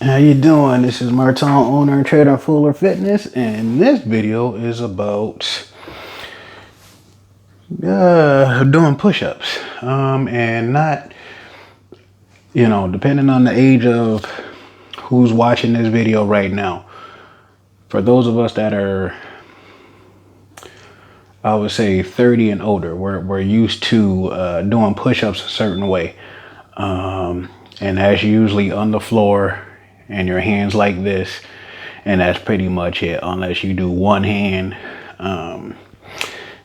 How you doing? This is Martin, owner and trader of Fuller Fitness, and this video is about doing push-ups. And not, depending on the age of who's watching this video right now. For those of us that are, I would say 30 and older, we're used to doing push-ups a certain way. And that's usually on the floor and your hands like this, and that's pretty much it, unless you do one hand,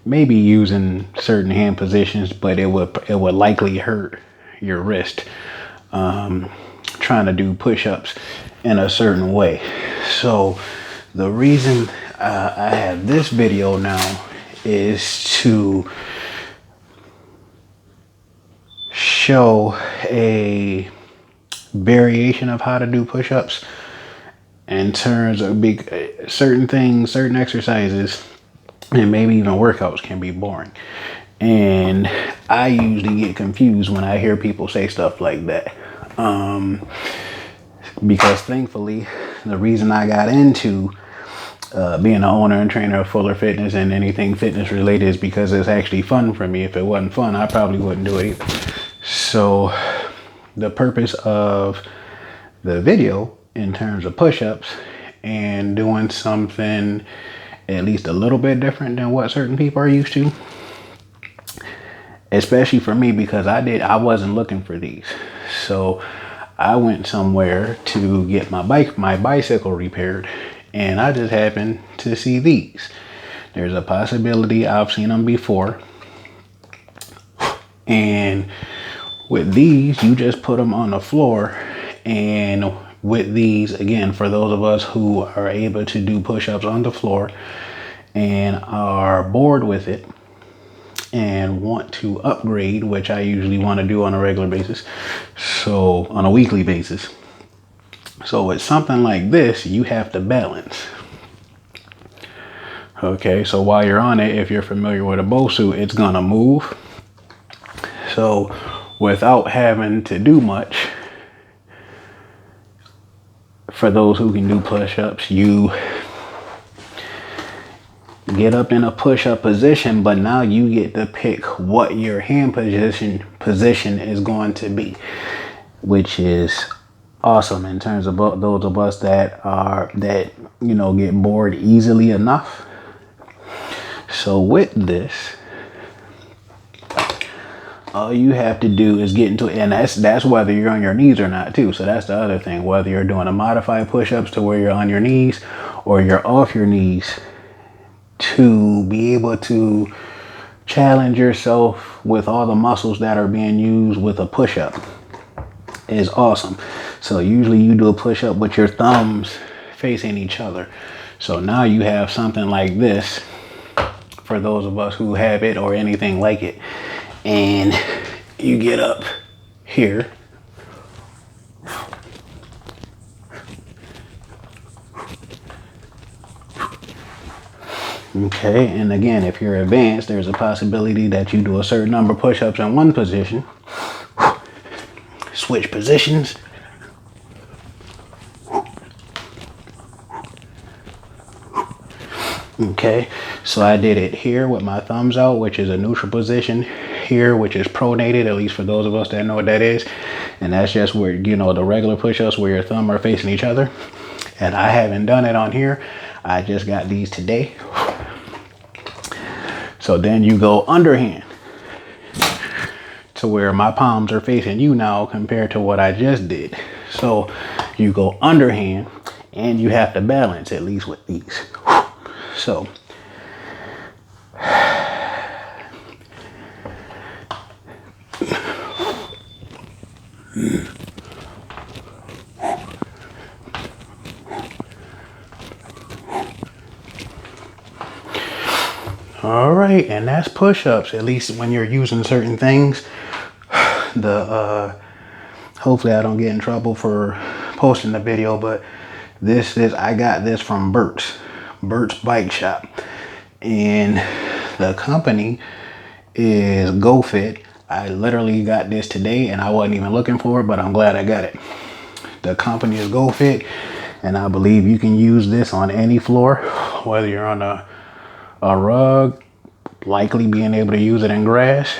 maybe using certain hand positions, but it would likely hurt your wrist trying to do push-ups in a certain way. So the reason I have this video now is to show a variation of how to do push-ups in terms of certain things, certain exercises, and maybe even workouts can be boring. And I usually get confused when I hear people say stuff like that. Because thankfully, the reason I got into being an owner and trainer of Fuller Fitness and anything fitness related is because it's actually fun for me. If it wasn't fun, I probably wouldn't do it either. So the purpose of the video in terms of push-ups and doing something at least a little bit different than what certain people are used to, especially for me, because I wasn't looking for these. So I went somewhere to get my bicycle repaired, and I just happened to see these. There's a possibility I've seen them before, and with these, you just put them on the floor. And with these, again, for those of us who are able to do push-ups on the floor and are bored with it and want to upgrade, which I usually want to do on a regular basis, so on a weekly basis. So with something like this, you have to balance. Okay, so while you're on it, if you're familiar with a BOSU, it's gonna move. So without having to do much, for those who can do push-ups, you get up in a push-up position, but now you get to pick what your hand position is going to be, which is awesome in terms of those of us that get bored easily enough. So with this, all you have to do is get into it, and that's whether you're on your knees or not too. So that's the other thing, whether you're doing a modified push-ups to where you're on your knees or you're off your knees, to be able to challenge yourself with all the muscles that are being used with a push-up is awesome. So usually you do a push-up with your thumbs facing each other. So now you have something like this for those of us who have it or anything like it. And you get up here, okay, and again, if you're advanced, there's a possibility that you do a certain number of push-ups in one position, switch positions, okay. So I did it here with my thumbs out, which is a neutral position, here, which is pronated, at least for those of us that know what that is. And that's just where, the regular push-ups where your thumb are facing each other. And I haven't done it on here. I just got these today. So then you go underhand to where my palms are facing you now compared to what I just did. So you go underhand and you have to balance, at least with these. So all right, and that's push-ups, at least when you're using certain things. Hopefully I don't get in trouble for posting the video, but I got this from Burt's Bike Shop, and the company is GoFit. I literally got this today and I wasn't even looking for it, but I'm glad I got it. The company is GoFit, and I believe you can use this on any floor, whether you're on a rug, likely being able to use it in grass,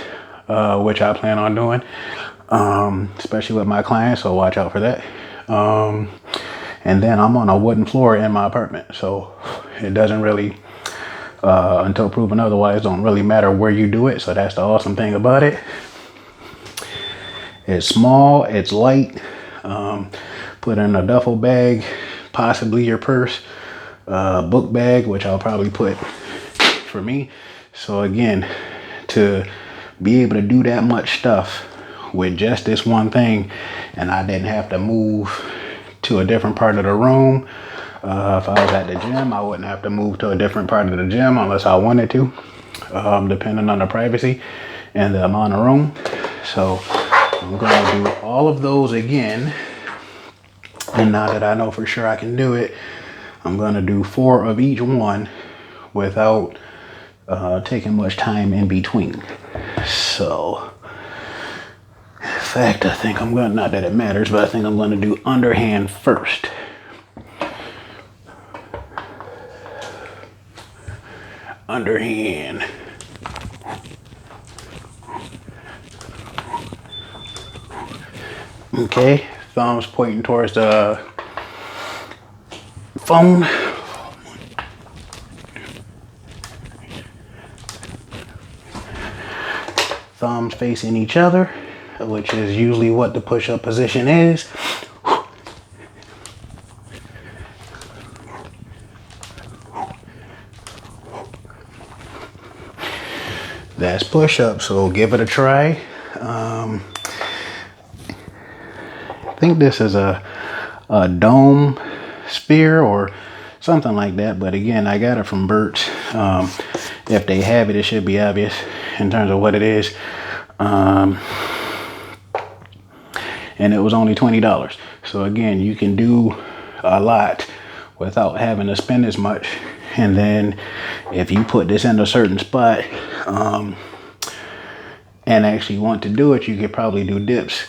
which I plan on doing, especially with my clients, so watch out for that. And then I'm on a wooden floor in my apartment, so it doesn't really, until proven otherwise, don't really matter where you do it. So that's the awesome thing about it. It's small, it's light. Put in a duffel bag, possibly your purse, book bag, which I'll probably put for me. So again, to be able to do that much stuff with just this one thing, and I didn't have to move to a different part of the room. If I was at the gym, I wouldn't have to move to a different part of the gym unless I wanted to, depending on the privacy and the amount of room. So I'm going to do all of those again. And now that I know for sure I can do it, I'm going to do 4 of each one without taking much time in between. So, in fact, I think I'm going to, not that it matters, but I think I'm going to do underhand first. Underhand. Okay, thumbs pointing towards the phone. Thumbs facing each other, which is usually what the push-up position is. That's push-up, so give it a try. I think this is a dome sphere or something like that, but again, I got it from Burt's. If they have it, it should be obvious in terms of what it is. And it was only $20. So again, you can do a lot without having to spend as much. And then if you put this in a certain spot and actually want to do it, you could probably do dips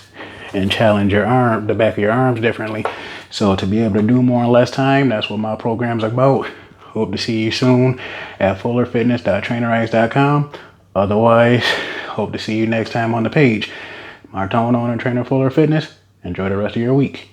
and challenge your arm, the back of your arms differently. So to be able to do more in less time, that's what my program's about. Hope to see you soon at fullerfitness.trainerize.com. Otherwise, hope to see you next time on the page. Martone, owner and trainer, Fuller Fitness. Enjoy the rest of your week.